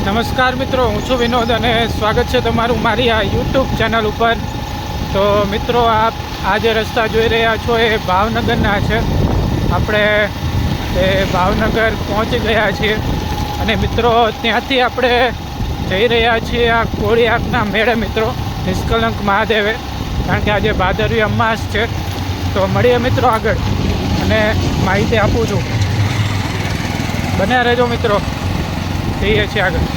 નમસ્કાર મિત્રો, હું છું વિનોદ અને સ્વાગત છે તમારું મારી આ યુટ્યુબ ચેનલ ઉપર। તો મિત્રો, આપ આ જે રસ્તા જોઈ રહ્યા છો એ ભાવનગરના છે। આપણે એ ભાવનગર પહોંચી ગયા છીએ અને મિત્રો ત્યાંથી આપણે જઈ રહ્યા છીએ આ કોળિયાકના મેળે મિત્રો, નિષ્કલંક મહાદેવે, કારણ કે આજે ભાદરવી અમાસ છે। તો મળીએ મિત્રો આગળ અને માહિતી આપું છું, બન્યા રહેજો મિત્રો, જઈએ છીએ આગળ।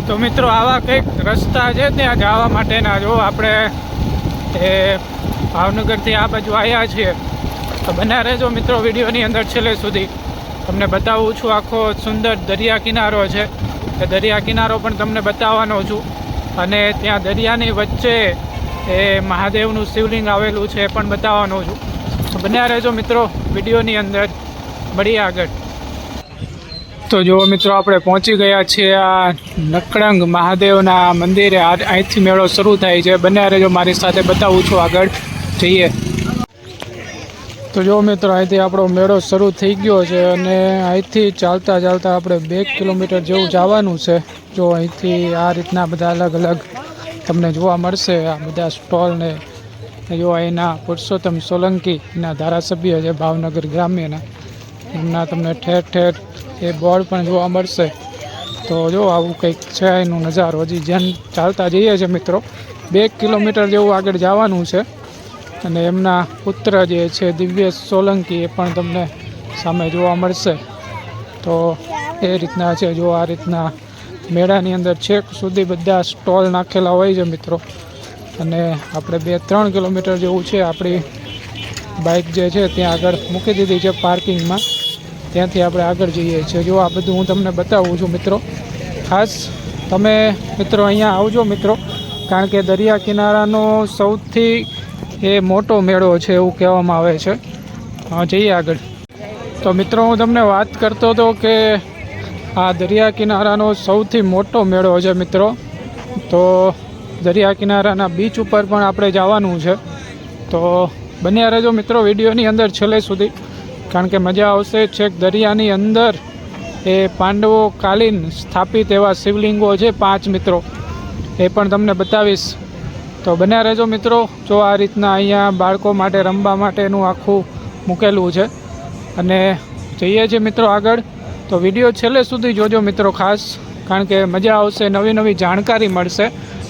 તો મિત્રો આવા કંઈક રસ્તા છે ત્યાં જવા માટેના। જો આપણે એ ભાવનગરથી આ બાજુ આવ્યા છીએ, તો બન્યા રહેજો મિત્રો વિડીયોની અંદર છેલ્લે સુધી। તમને બતાવું છું, આખો સુંદર દરિયા કિનારો છે, એ દરિયા કિનારો પણ તમને બતાવવાનો છું। અને ત્યાં દરિયાની વચ્ચે એ મહાદેવનું શિવલિંગ આવેલું છે એ પણ બતાવવાનો છું। તો બન્યા રહેજો મિત્રો વિડીયોની અંદર, મળીએ આગળ। તો જો મિત્રો, આપણે પહોંચી ગયા છીએ આ નકળંગ મહાદેવના મંદિરે। અહીંથી મેળો શરૂ થાય છે, બન્યા રહેજો મારી સાથે, બતાવું છું આગળ જઈએ। તો જો મિત્રો, અહીંથી આપણો મેળો શરૂ થઈ ગયો છે અને અહીંથી ચાલતા ચાલતા આપણે 2 કિલોમીટર જેવું જવાનું છે। જો અહીંથી આ રીતના બધા અલગ અલગ તમને જોવા મળશે, આ બધા સ્ટોલ ને। જો અહીંના પુરુષોત્તમ સોલંકી એના ધારાસભ્ય છે ભાવનગર ગ્રામ્યના, એમના તમને ઠેર ઠેર એ બોર્ડ પણ જોવા મળશે। તો જો આવું કંઈક છે એનું નજારો। હજી જેમ ચાલતા જઈએ છીએ મિત્રો, 2 કિલોમીટર જેવું આગળ જવાનું છે અને એમના પુત્ર જે છે દિવ્યેશ સોલંકી, એ પણ તમને સામે જોવા મળશે। તો એ રીતના છે, જો આ રીતના મેળાની અંદર છેક સુધી બધા સ્ટોલ નાખેલા હોય છે મિત્રો। અને આપણે 2-3 કિલોમીટર જેવું છે, આપણી બાઇક જે છે ત્યાં આગળ મૂકી દીધી છે પાર્કિંગમાં, ત્યાંથી આપણે આગળ જઈએ છીએ। જો આ બધું હું તમને બતાવું છું મિત્રો, ખાસ તમે મિત્રો અહીંયા આવજો મિત્રો, કારણ કે દરિયા કિનારાનો સૌથી એ મોટો મેળો છે એવું કહેવામાં આવે છે। જઈએ આગળ। તો મિત્રો, હું તમને વાત કરતો હતો કે આ દરિયા કિનારાનો સૌથી મોટો મેળો છે મિત્રો। તો દરિયા કિનારાના બીચ ઉપર પણ આપણે જવાનું છે, તો બન્યા રહેજો મિત્રો વિડીયોની અંદર છેલ્લે સુધી, કારણ કે મજા આવશે। છેક દરિયાની અંદર એ પાંડવો કાલીન સ્થાપિત એવા શિવલિંગો છે 5 મિત્રો, એ પણ તમને બતાવીશ। તો બન્યા રહેજો મિત્રો। જો આ રીતના અહીંયા બાળકો માટે રમવા માટેનું આખું મૂકેલું છે અને જઈએ છીએ મિત્રો આગળ। તો વિડીયો છેલ્લે સુધી જોજો મિત્રો ખાસ, કારણ કે મજા આવશે, નવી નવી જાણકારી મળશે।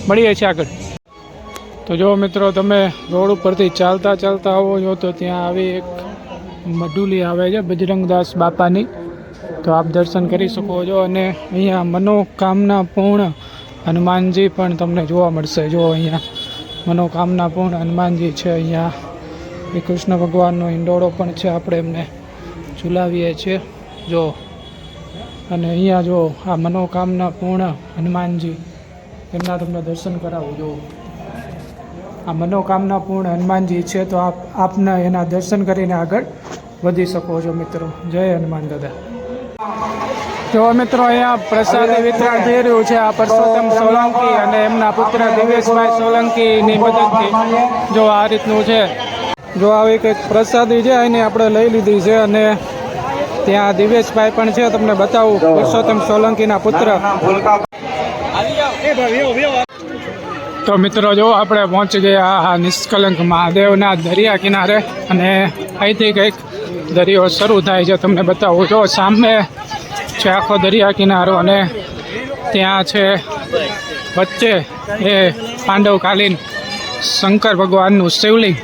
મળીએ છીએ આગળ। તો જો મિત્રો, તમે રોડ ઉપરથી ચાલતા ચાલતા આવો છો તો ત્યાં આવી એક મઢુલી આવે છે બજરંગદાસ બાપાની, તો આપ દર્શન કરી શકો છો। અને અહીંયા મનોકામના પૂર્ણ હનુમાનજી પણ તમને જોવા મળશે। જો અહીંયા મનોકામના પૂર્ણ હનુમાનજી છે, અહીંયા શ્રી કૃષ્ણ ભગવાનનો ઈંડોળો પણ છે, આપણે એમને ઝુલાવીએ છીએ જો। અને અહીંયા જો આ મનોકામના પૂર્ણ હનુમાનજી, એમના તમને દર્શન કરાવું। જો આ મનોકામના પૂર્ણ હનુમાનજી છે, તો આપના એના દર્શન કરીને આગળ વધી શકો છો મિત્રો। જય હનુમાન દાદા। જો મિત્રો, અહીંયા પ્રસાદી વિતરણ થઈ રહ્યું છે, આ પુરુષોત્તમ સોલંકી અને એમના પુત્ર દિવ્યેશભાઈ સોલંકીની મદદથી। જો આ રીતનું છે, જો આવી કંઈક પ્રસાદી છે એની આપણે લઈ લીધી છે અને ત્યાં દિવ્યેશભાઈ પણ છે, તમને બતાવું, પુરુષોત્તમ સોલંકીના પુત્ર। તો મિત્રો, જો આપણે પહોંચી ગયા આ નિષ્કલંક મહાદેવના દરિયા કિનારે અને અહીંથી કંઈક દરિયો શરૂ થાય છે, તમને બતાવું। જો સામે છે આખો દરિયા કિનારો અને ત્યાં છે વચ્ચે એ પાંડવકાલીન શંકર ભગવાનનું શિવલિંગ।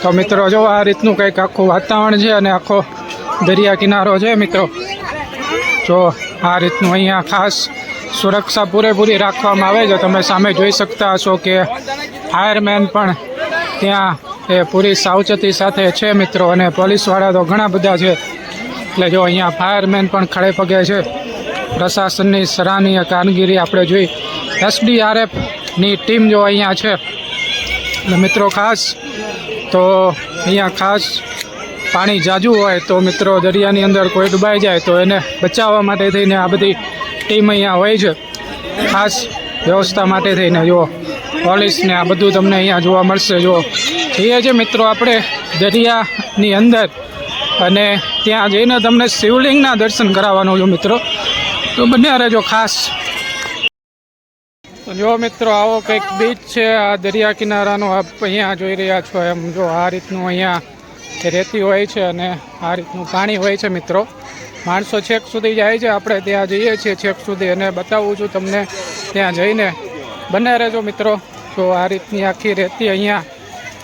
તો મિત્રો, જો આ રીતનું કંઈક આખું વાતાવરણ છે અને આખો દરિયા કિનારો છે મિત્રો। જો આ રીતનું અહીંયા ખાસ સુરક્ષા પૂરેપૂરી રાખવામાં આવે છે। તમે સામે જોઈ શકતા હશો કે ફાયરમેન પણ ત્યાં એ પૂરી સાવચેતી સાથે છે મિત્રો, અને પોલીસવાળા તો ઘણા બધા છે। એટલે જો અહીંયા ફાયરમેન પણ ખડે પગે છે। પ્રશાસનની સરાહનીય કામગીરી આપણે જોઈ। SDRFની ટીમ જો અહીંયા છે। એટલે મિત્રો ખાસ તો અહીંયા ખાસ પાણી જાજુ હોય તો મિત્રો, દરિયાની અંદર કોઈ ડૂબાઈ જાય તો એને બચાવવા માટે થઈને આ બધી ટીમ અહીંયા હોય છે, ખાસ વ્યવસ્થા માટે થઈને। જો પોલીસને આ બધું તમને અહીંયા જોવા મળશે। જો જઈએ છીએ મિત્રો આપણે દરિયાની અંદર અને ત્યાં જઈને તમને શિવલિંગના દર્શન કરાવવાનું છું મિત્રો। તો બન્યા રહેજો ખાસ. તો જો મિત્રો આવો કંઈક બીચ છે આ દરિયા કિનારાનો. આપ અહીંયા જોઈ રહ્યા છો એમ જો આ રીતનું અહીંયા રેતી હોય છે અને આ રીતનું પાણી હોય છે મિત્રો. માણસો છેક સુધી જાય છે, આપણે ત્યાં જઈએ છીએ છેક સુધી અને બતાવું છું તમને ત્યાં જઈને. બને રહેજો મિત્રો. જો આ રીતની આખી રેતી અહીંયા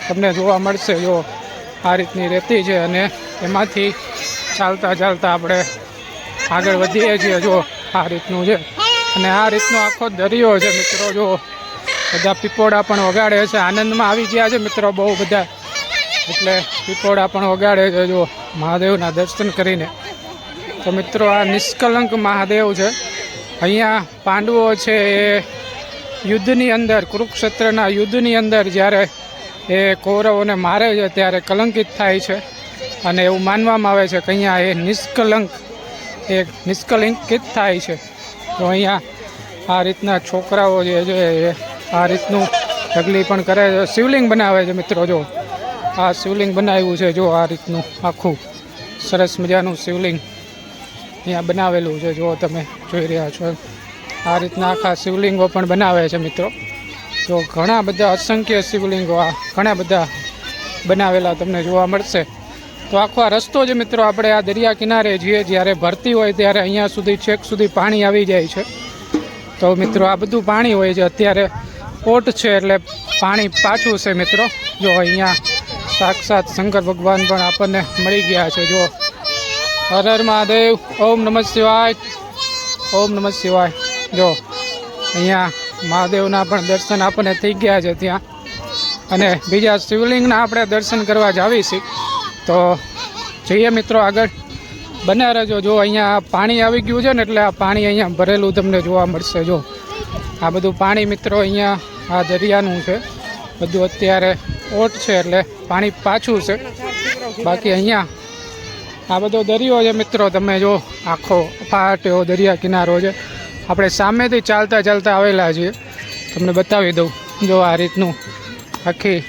તમને જોવા મળશે. જો આ રીતની રેતી છે અને એમાંથી ચાલતા ચાલતા આપણે આગળ વધીએ છીએ. જો આ રીતનું છે અને આ રીતનો આખો દરિયો છે મિત્રો. જો બધા પીપોડા પણ વગાડે છે, આનંદમાં આવી ગયા છે મિત્રો બહુ બધા, એટલે પીપોડા પણ વગાડે છે જો મહાદેવના દર્શન કરીને. તો મિત્રો આ નિષ્કલંક મહાદેવ છે. અહીંયા પાંડવો છે એ યુદ્ધની અંદર, કુરુક્ષેત્રના યુદ્ધની અંદર જ્યારે એ કૌરવોને મારે છે ત્યારે કલંકિત થાય છે અને એવું માનવામાં આવે છે કે અહીંયા એ નિષ્કલંકિત થાય છે. તો અહીંયા આ રીતના છોકરાઓ જે છે એ આ રીતનું ઢગલી પણ કરે છે, શિવલિંગ બનાવે છે મિત્રો. જો આ શિવલિંગ બનાવ્યું છે, જો આ રીતનું આખું સરસ મજાનું શિવલિંગ અહીંયા બનાવેલું છે. જો તમે જોઈ રહ્યા છો આ રીતના આખા શિવલિંગો પણ બનાવે છે મિત્રો. જો ઘણા બધા અસંખ્ય શિવલિંગો આ ઘણા બધા બનાવેલા તમને જોવા મળશે. તો આખો આ રસ્તો છે મિત્રો. આપણે આ દરિયા કિનારે જઈએ, જ્યારે ભરતી હોય ત્યારે અહીંયા સુધી છેક સુધી પાણી આવી જાય છે. તો મિત્રો આ બધું પાણી હોય છે. અત્યારે ઓટ છે એટલે પાણી પાછું છે મિત્રો. જો અહીંયા સાક્ષાત શંકર ભગવાન પણ આપણને મળી ગયા છે. જો હર હર મહાદેવ, ઓમ નમઃ શિવાય, ઓમ નમઃ શિવાય. જો અહીંયા મહાદેવના પણ દર્શન આપણને થઈ ગયા છે ત્યાં, અને બીજા શિવલિંગના આપણે દર્શન કરવા જાવીશું. તો જઈએ મિત્રો આગળ, બન્યા રહેજો. જો અહીંયા પાણી આવી ગયું છે ને એટલે આ પાણી અહીંયા ભરેલું તમને જોવા મળશે. જો આ બધું પાણી મિત્રો અહીંયા આ દરિયાનું છે બધું. અત્યારે ઓટ છે એટલે પાણી પાછું છે, બાકી અહીંયા આ બધો દરિયો છે મિત્રો. તમે જો આખો ફાટ એવો દરિયા કિનારો છે. આપણે સામેથી ચાલતા ચાલતા આવેલા છીએ, તમને બતાવી દઉં. જો આ રીતનું આખી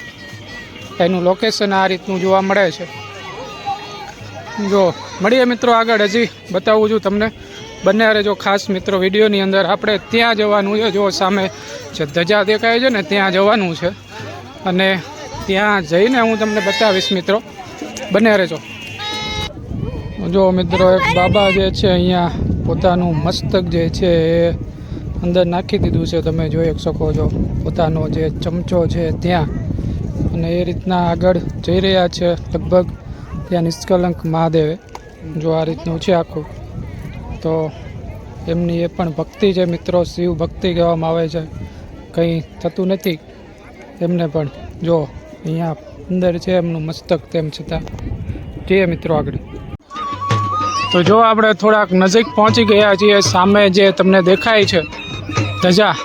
એનું લોકેશન આ રીતનું જોવા મળે છે. જો મળીએ મિત્રો આગળ, હજી બતાવું છું તમને. બન્યા રહેજો ખાસ મિત્રો વિડીયોની અંદર. આપણે ત્યાં જવાનું છે. જો સામે જે ધજા દેખાય છે ને ત્યાં જવાનું છે, અને ત્યાં જઈને હું તમને બતાવીશ મિત્રો. બન્યા રહેજો. જો મિત્રો એક બાબા જે છે અહીંયા પોતાનું મસ્તક જે છે એ અંદર નાખી દીધું છે. તમે જોઈ શકો છો પોતાનો જે ચમચો છે ત્યાં, અને એ રીતના આગળ જઈ રહ્યા છે લગભગ ત્યાં નિષ્કલંક મહાદેવે. જો આ રીતનું છે આખું. તો એમની એ પણ ભક્તિ છે મિત્રો, શિવ ભક્તિ કહેવામાં આવે છે. કંઈ થતું નથી એમને પણ. જો અહીંયા અંદર છે એમનું મસ્તક, તેમ છતાં જઈએ મિત્રો આગળ. તો જો આપણે થોડાક નજીક પહોંચી ગયા છીએ. સામે જે તમને દેખાય છે ધજા,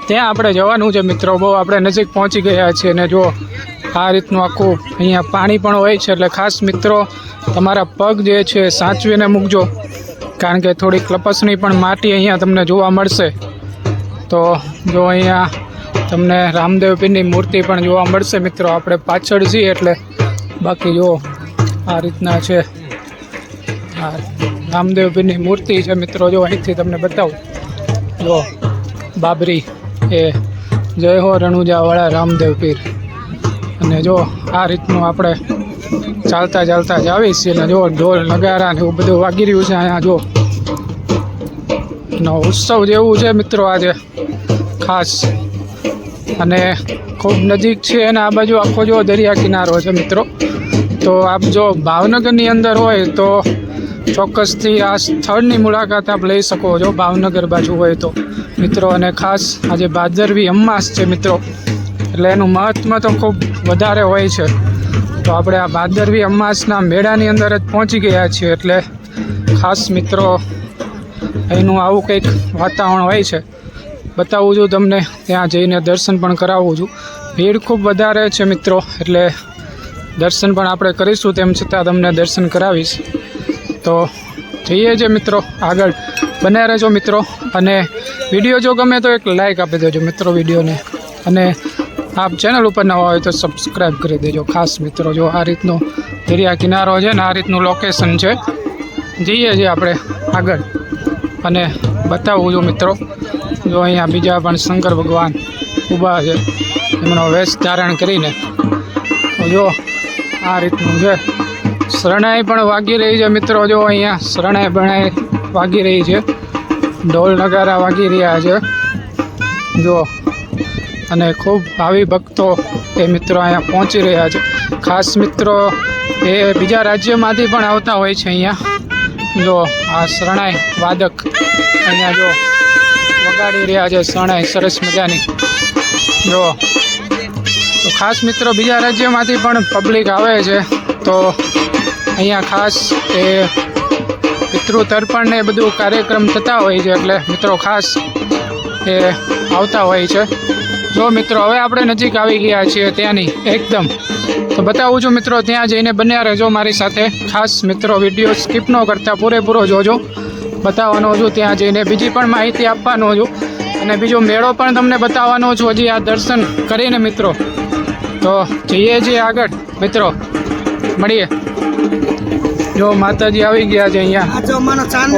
ત્યાં આપણે જવાનું છે મિત્રો. બહુ આપણે નજીક પહોંચી ગયા છીએ. અને જો આ રીતનું આખું અહીંયા પાણી પણ હોય છે, એટલે ખાસ મિત્રો તમારા પગ જે છે સાચવીને મૂકજો, કારણ કે થોડીક લપસણી પણ માટી અહીંયા તમને જોવા મળશે. તો જો અહીંયા તમને રામદેવ પીરની મૂર્તિ પણ જોવા મળશે મિત્રો. આપણે પાછળ છીએ એટલે, બાકી જો આ રીતના છે આ રામદેવ પીરની મૂર્તિ છે મિત્રો. જો અહીંથી તમને બતાવું. જો બાબરી એ જય હો રણુજાવાળા રામદેવ પીર. અને જો આ રીતનું આપણે ચાલતા ચાલતા જ આવી છીએ. અને જો ઢોલ નગારા ને એવું બધું વાગી રહ્યું છે અહીંયા. જો નો ઉત્સવ જેવું છે મિત્રો આજે ખાસ, અને ખૂબ નજીક છે. અને આ બાજુ આખો જો દરિયા કિનારો છે મિત્રો. તો આપ જો ભાવનગરની અંદર હોય તો ચોક્કસથી આ સ્થળની મુલાકાત આપ લઈ શકો છો, ભાવનગર બાજુ હોય તો મિત્રો. અને ખાસ આજે ભાદરવી અમાસ છે મિત્રો, એટલે એનું મહત્ત્વ તો ખૂબ વધારે હોય છે. તો આપણે આ ભાદરવી અમાસના મેળાની અંદર જ પહોંચી ગયા છીએ, એટલે ખાસ મિત્રો એનું આવું કંઈક વાતાવરણ હોય છે. બતાવું છું તમને, ત્યાં જઈને દર્શન પણ કરાવું છું. ભીડ ખૂબ વધારે છે મિત્રો, એટલે દર્શન પણ આપણે કરીશું, તેમ છતાં તમને દર્શન કરાવીશ. તો જઈએ છીએ મિત્રો આગળ, બન્યા રહેજો મિત્રો. અને વિડીયો જો ગમે તો એક લાઈક આપી દેજો મિત્રો વિડીયોને, અને આપ ચેનલ ઉપર નવા હોય તો સબસ્ક્રાઈબ કરી દેજો ખાસ મિત્રો. જો આ રીતનો દરિયા કિનારો છે ને આ રીતનું લોકેશન છે. જઈએ છીએ આપણે આગળ. અને બતાવું છું મિત્રો. જો અહીંયા બીજા પણ શંકર ભગવાન ઊભા છે એમનો વેશ ધારણ કરીને. તો જો આ રીતનું છે. શરણાઈ પણ વાગી રહી છે મિત્રો. જો અહીંયા શરણાઈ બણાઈ વાગી રહી છે, ઢોલ નગારા વાગી રહ્યા છે જો. અને ખૂબ ભાવિ ભક્તો એ મિત્રો અહીંયા પહોંચી રહ્યા છે. ખાસ મિત્રો એ બીજા રાજ્યમાંથી પણ આવતા હોય છે અહીંયા. જો આ શરણાઈ વાદક અહીંયા જો વગાડી રહ્યા છે શરણાઈ સરસ મજાની જો. તો ખાસ મિત્રો બીજા રાજ્યમાંથી પણ પબ્લિક આવે છે. તો અહીંયા ખાસ એ પિતૃ તર્પણ ને બધું કાર્યક્રમ થતા હોય છે, એટલે મિત્રો ખાસ એ આવતા હોય છે. જો મિત્રો હવે આપણે નજીક આવી ગયા છીએ ત્યાંની એકદમ. તો બતાવું છું મિત્રો, ત્યાં જઈને બન્યા રહેજો મારી સાથે. ખાસ મિત્રો વિડીયો સ્કીપ ન કરતા પૂરેપૂરો જોજો. બતાવવાનો છું ત્યાં જઈને, બીજી પણ માહિતી આપવાનો છું અને બીજો મેળો પણ તમને બતાવવાનો છું હજી આ દર્શન કરીને મિત્રો. તો જઈએ છીએ આગળ મિત્રો, મળીએ. જો માતાજી આવી ગયા છે અહીંયા.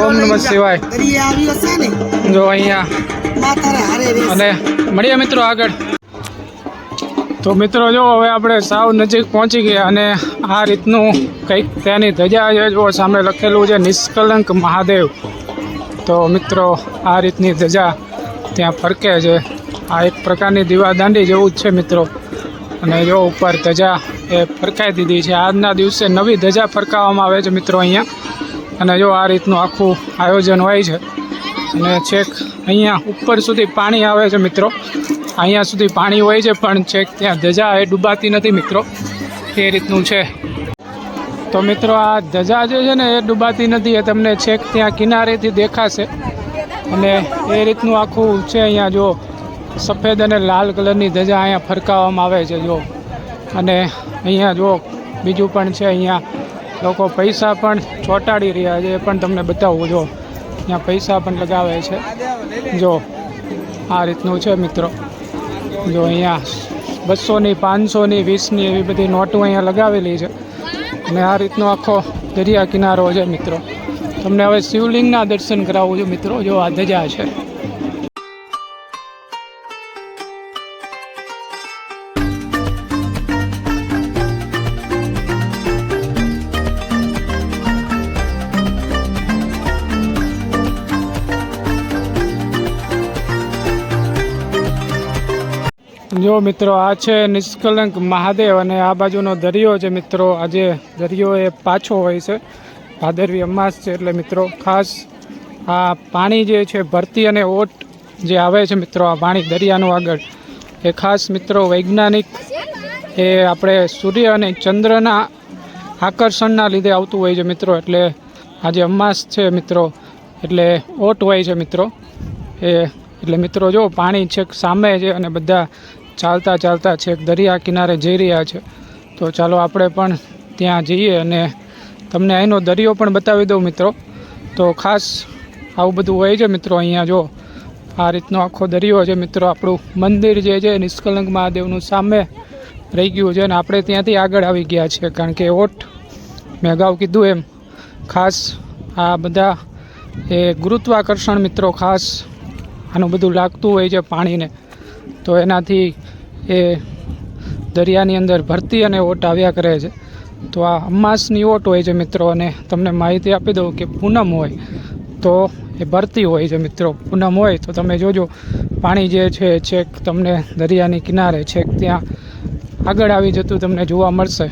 ઓમ નમઃ શિવાય. જો અહીંયા અને મળીએ મિત્રો આગળ. તો મિત્રો જો હવે આપણે સાવ નજીક પહોંચી ગયા અને આ રીતનું કંઈક ત્યાંની ધજા છે. જો સામે લખેલું છે નિષ્કલંક મહાદેવ. તો મિત્રો આ રીતની ધજા ત્યાં ફરકે છે. આ એક પ્રકારની દીવાદાંડી જેવું જ છે મિત્રો. અને જો ઉપર ધજા એ ફરકાઈ દીધી છે. આજના દિવસે નવી ધજા ફરકાવવામાં આવે છે મિત્રો અહીંયા. અને જો આ રીતનું આખું આયોજન હોય છે. અને છેક અહીંયા ઉપર સુધી પાણી આવે છે મિત્રો. અહીંયા સુધી પાણી હોય છે પણ છેક ત્યાં ધજા એ ડૂબાતી નથી મિત્રો. એ રીતનું છે. તો મિત્રો આ ધજા જે છે ને એ ડૂબાતી નથી, એ તમને છેક ત્યાં કિનારેથી દેખાશે. અને એ રીતનું આખું છે અહીંયા. જો સફેદ અને લાલ કલરની ધજા અહીંયા ફરકાવવામાં આવે છે જો. અને અહીંયા જો બીજું પણ છે. અહીંયા લોકો પૈસા પણ ચોંટાડી રહ્યા છે, એ પણ તમને બતાવું. જો અહીંયા પૈસા પણ લગાવે છે જો. આ રીતનું છે મિત્રો. જો અહીંયા 200ની, 500ની, 20ની એવી બધી નોટો અહીંયા લગાવેલી છે. અને આ રીતનો આખો દરિયા કિનારો છે મિત્રો. તમને હવે શિવલિંગના દર્શન કરાવું છું મિત્રો. જો આ ધજા છે. જો મિત્રો આ છે નિષ્કલંક મહાદેવ અને આ બાજુનો દરિયો છે મિત્રો. આજે દરિયો એ પાછો હોય છે, ભાદરવી અમાસ છે એટલે મિત્રો ખાસ આ પાણી જે છે ભરતી અને ઓટ જે આવે છે મિત્રો, આ પાણી દરિયાનું આગળ એ ખાસ મિત્રો વૈજ્ઞાનિક એ આપણે સૂર્ય અને ચંદ્રના આકર્ષણના લીધે આવતું હોય છે મિત્રો. એટલે આજે અમાસ છે મિત્રો, એટલે ઓટ હોય છે મિત્રો. એટલે મિત્રો જો પાણી છેક સામે છે અને બધા ચાલતા ચાલતા છેક દરિયા કિનારે જઈ રહ્યા છે. તો ચાલો આપણે પણ ત્યાં જઈએ અને તમને અહીંનો દરિયો પણ બતાવી દઉં મિત્રો. તો ખાસ આવું બધું હોય છે મિત્રો અહીંયા. જો આ રીતનો આખો દરિયો છે મિત્રો. આપણું મંદિર જે છે નિષ્કલંક મહાદેવનું સામે રહી ગયું છે અને આપણે ત્યાંથી આગળ આવી ગયા છીએ. કારણ કે ઓટ મેં અગાઉ કીધું એમ ખાસ આ બધા એ ગુરુત્વાકર્ષણ મિત્રો ખાસ આનું બધું લાગતું હોય છે પાણીને. તો એનાથી એ દરિયાની અંદર ભરતી અને ઓટ આવ્યા કરે છે. તો આ અમાસની ઓટ હોય છે મિત્રો. અને તમને માહિતી આપી દઉં કે પૂનમ હોય તો એ ભરતી હોય છે મિત્રો. પૂનમ હોય તો તમે જોજો પાણી જે છે છેક તમને દરિયાની કિનારે છેક ત્યાં આગળ આવી જતું તમને જોવા મળશે.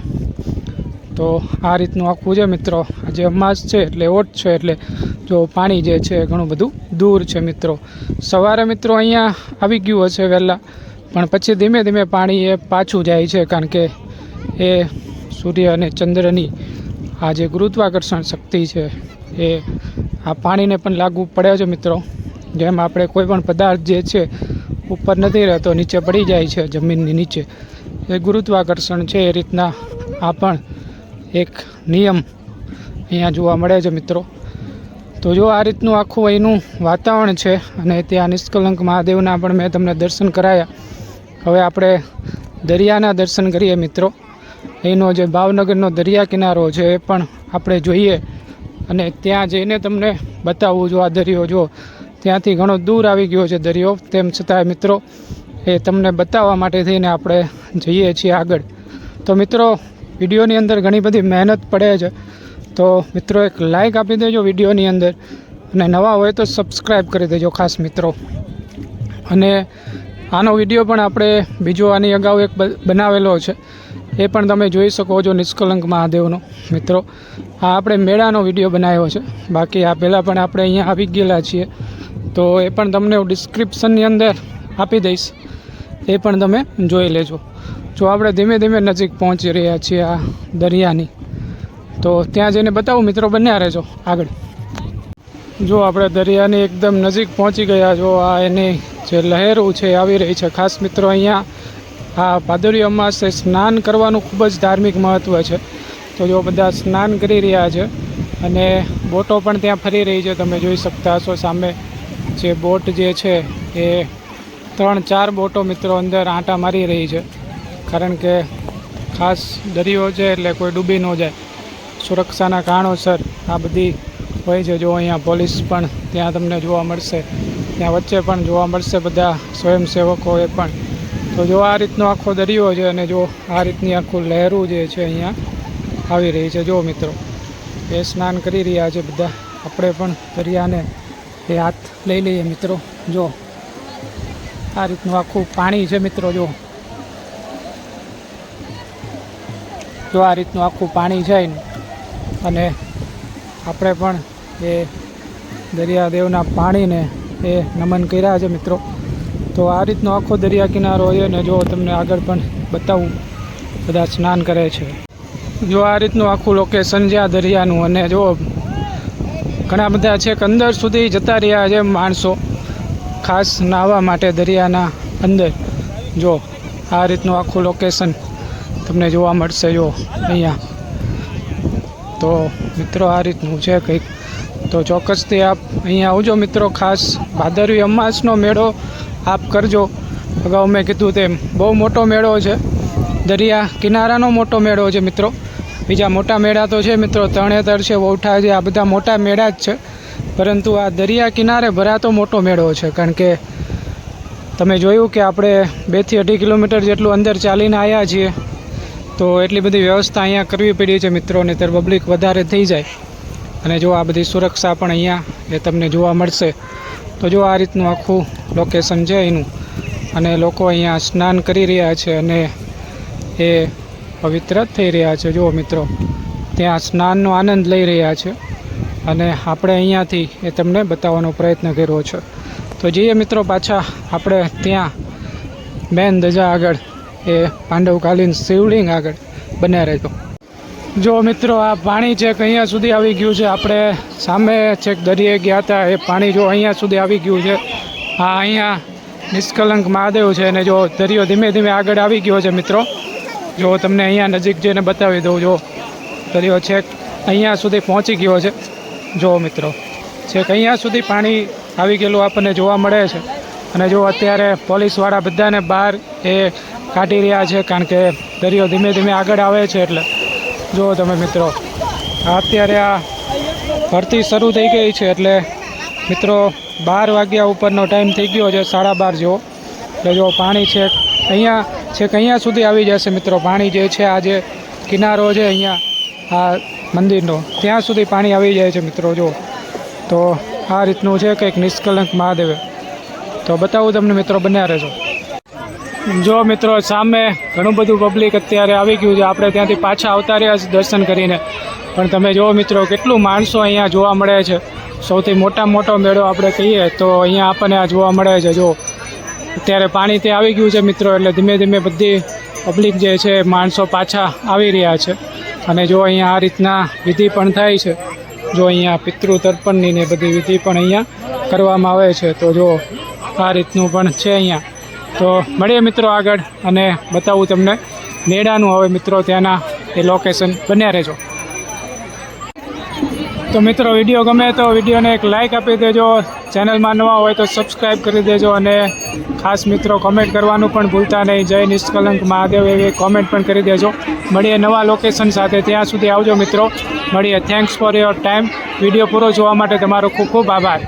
તો આ રીતનું આખું છે મિત્રો. આજે અમાસ છે એટલે ઓટ છે એટલે જો પાણી જે છે ઘણું બધું દૂર છે મિત્રો. સવારે મિત્રો અહીંયા આવી ગયું હશે વહેલા, પણ પછી ધીમે ધીમે પાણી એ પાછું જાય છે. કારણ કે એ સૂર્ય અને ચંદ્રની આ જે ગુરુત્વાકર્ષણ શક્તિ છે એ આ પાણીને પણ લાગુ પડે છે મિત્રો. જેમ આપણે કોઈ પણ પદાર્થ જે છે ઉપર નથી રહેતો, નીચે પડી જાય છે જમીનની નીચે, એ ગુરુત્વાકર્ષણ છે. એ રીતના આ પણ એક નિયમ અહીંયા જોવા મળે છે મિત્રો. તો જો આ રીતનું આખું અહીંનું વાતાવરણ છે. અને ત્યાં નિષ્કલંક મહાદેવના પણ મેં તમને દર્શન કરાયા. હવે આપણે દરિયાના દર્શન કરીએ મિત્રો. અહીંનો જે ભાવનગરનો દરિયા કિનારો છે એ પણ આપણે જોઈએ અને ત્યાં જઈને તમને બતાવું જો આ દરિયો જો ત્યાંથી ઘણો દૂર આવી ગયો છે દરિયો, તેમ છતાં મિત્રો એ તમને બતાવવા માટે થઈને આપણે જઈએ છીએ આગળ. તો મિત્રો વિડીયોની અંદર ઘણી બધી મહેનત પડે છે, તો મિત્રો એક લાઈક આપી દેજો વિડીયોની અંદર, અને નવા હોય તો સબસ્ક્રાઈબ કરી દેજો ખાસ મિત્રો. અને આનો વિડીયો પણ આપણે બીજો આની અગાઉ એક બનાવેલો છે, એ પણ તમે જોઈ શકો છો, નિષ્કલંક મહાદેવનો મિત્રો. આ આપણે મેળાનો વિડીયો બનાવ્યો છે, બાકી આ પહેલાં પણ આપણે અહીંયા આવી ગયેલા છીએ, તો એ પણ તમને હું ડિસ્ક્રિપ્શનની અંદર આપી દઈશ, એ પણ તમે જોઈ લેજો. જો આપણે ધીમે ધીમે નજીક પહોંચી રહ્યા છીએ આ દરિયાની, તો ત્યાં જઈને બતાવું મિત્રો, બન્યા રહેજો આગળ. જો આપણે દરિયાની એકદમ નજીક પહોંચી ગયા. જો આ એની જે લહેરો છે આવી રહી છે. ખાસ મિત્રો અહીંયા આ ભાદરવી અમાસે સ્નાન કરવાનું ખૂબ જ ધાર્મિક મહત્ત્વ છે, તો જો બધા સ્નાન કરી રહ્યા છે, અને બોટો પણ ત્યાં ફરી રહી છે. તમે જોઈ શકતા હશો સામે જે બોટ જે છે એ 3-4 બોટો મિત્રો અંદર આંટા મારી રહી છે, કારણ કે ખાસ દરિયો છે એટલે કોઈ ડૂબી ન જાય, સુરક્ષાના કારણોસર આ બધી હોય છે. જો અહીંયા પોલીસ પણ ત્યાં તમને જોવા મળશે, ત્યાં વચ્ચે પણ જોવા મળશે બધા સ્વયંસેવકો એ પણ. તો જો આ રીતનો આખો દરિયો છે, અને જો આ રીતની આખું લહેરું જે છે અહીંયા આવી રહી છે. જો મિત્રો એ સ્નાન કરી રહ્યા છે બધા, આપણે પણ દરિયાને એ હાથ લઈ લઈએ મિત્રો. જો આ રીતનું આખું પાણી છે મિત્રો. જો આ રીતનું આખું પાણી છે, અને આપણે પણ એ દરિયાદેવના પાણીને એ નમન કર્યા છે મિત્રો. તો આ રીતનો આખો દરિયા કિનારો છે, ને જો તમને આગળ પણ બતાવું, બધા સ્નાન કરે છે. જો આ રીતનું આખું લોકેશન છે આ દરિયાનું, અને જો ઘણા બધા છેક અંદર સુધી જતા રહ્યા છે માણસો ખાસ નાહવા માટે દરિયાના અંદર. જો આ રીતનું આખું લોકેશન તમને જોવા મળશે જો અહીંયા. તો મિત્રો આ રીતનું છે કંઈક, તો ચોક્કસથી આપ અહીંયા આવજો મિત્રો. ખાસ ભાદરવી અમાસનો મેળો આપ કરજો. અગાઉ મેં કીધું તેમ બહુ મોટો મેળો છે, દરિયા કિનારાનો મોટો મેળો છે મિત્રો. બીજા મોટા મેળા તો છે મિત્રો, તરણેતર છે, વૌઠા છે, આ બધા મોટા મેળા જ છે, પરંતુ આ દરિયા કિનારે ભરાતો મોટો મેળો છે. કારણ કે તમે જોયું કે આપણે 2 થી 2.5 કિલોમીટર જેટલું અંદર ચાલીને આવ્યા છીએ, તો એટલી બધી વ્યવસ્થા અહીંયા કરવી પડી છે મિત્રો, ને ત્યારે પબ્લિક વધારે થઈ જાય. અને જો આ બધી સુરક્ષા પણ અહીંયા એ તમને જોવા મળશે. તો જો આ રીતનું આખું લોકેશન છે એનું, અને લોકો અહીંયા સ્નાન કરી રહ્યા છે, અને એ પવિત્ર થઈ રહ્યા છે. જો મિત્રો ત્યાં સ્નાનનો આનંદ લઈ રહ્યા છે, અને આપણે અહીંયાથી એ તમને બતાવવાનો પ્રયત્ન કર્યો છે. તો જઈએ મિત્રો પાછા આપણે ત્યાં મેન ધજા આગળ, એ પાંડવકાલીન શિવલિંગ આગળ. બન્યા રહેજો. જો મિત્રો આ પાણી છેક અહીંયા સુધી આવી ગયું છે. આપણે સામે છેક દરિયે ગયા હતા, એ પાણી જો અહીંયા સુધી આવી ગયું છે. આ અહીંયા નિષ્કલંક મહાદેવ છે, અને જો દરિયો ધીમે ધીમે આગળ આવી ગયો છે મિત્રો. જો તમને અહીંયા નજીક જઈને બતાવી દઉં. જો દરિયો છેક અહીંયા સુધી પહોંચી ગયો છે. જો મિત્રો છેક અહીંયા સુધી પાણી આવી ગયેલું આપણને જોવા મળે છે. અને જો અત્યારે પોલીસવાળા બધાને બહાર એ કાઢી રહ્યા છે, કારણ કે દરિયો ધીમે ધીમે આગળ આવે છે. એટલે જો તમે મિત્રો અત્યારે આ ભરતી શરૂ થઈ ગઈ છે, એટલે મિત્રો 12 વાગ્યા ઉપરનો ટાઈમ થઈ ગયો છે, 12:30 જેવો. એટલે જો પાણી છેક અહીંયા સુધી આવી જશે મિત્રો. પાણી જે છે, આ જે કિનારો છે અહીંયા આ મંદિરનો, ત્યાં સુધી પાણી આવી જાય છે મિત્રો. જો તો આ રીતનું છે કંઈક નિષ્કલંક મહાદેવ. તો બતાવું તમને મિત્રો, બન્યા રહેજો. જો મિત્રો સામે ઘણું બધું પબ્લિક અત્યારે આવી ગયું છે. આપણે ત્યાંથી પાછા આવતા રહ્યા છે દર્શન કરીને, પણ તમે જુઓ મિત્રો કેટલું માણસો અહીંયા જોવા મળે છે. સૌથી મોટો મેળો આપણે કહીએ તો અહીંયા આપણને આ જોવા મળે છે. જો અત્યારે પાણી તે આવી ગયું છે મિત્રો, એટલે ધીમે ધીમે બધી પબ્લિક જે છે માણસો પાછા આવી રહ્યા છે. અને જો અહીંયા આ રીતના વિધિ પણ થાય છે. જો અહીંયા પિતૃ તર્પણની ને બધી વિધિ પણ અહીંયા કરવામાં આવે છે. તો જો આ રીતનું પણ છે અહીંયા. તો મળીએ મિત્રો આગળ, અને બતાવું તમને મેળાનું હવે મિત્રો ત્યાંના એ લોકેશન. બન્યા રહેજો. તો મિત્રો વિડીયો ગમે તો વિડીયોને એક લાઇક આપી દેજો, ચેનલમાં નવા હોય તો સબસ્ક્રાઈબ કરી દેજો અને ખાસ મિત્રો કોમેન્ટ કરવાનું પણ ભૂલતા નહીં. જય નિષ્કલંક મહાદેવ એવી કોમેન્ટ પણ કરી દેજો. મળીએ નવા લોકેશન સાથે, ત્યાં સુધી આવજો મિત્રો. મળીએ. Thanks for your time. Video પૂરો જોવા માટે તમારો ખૂબ ખૂબ આભાર.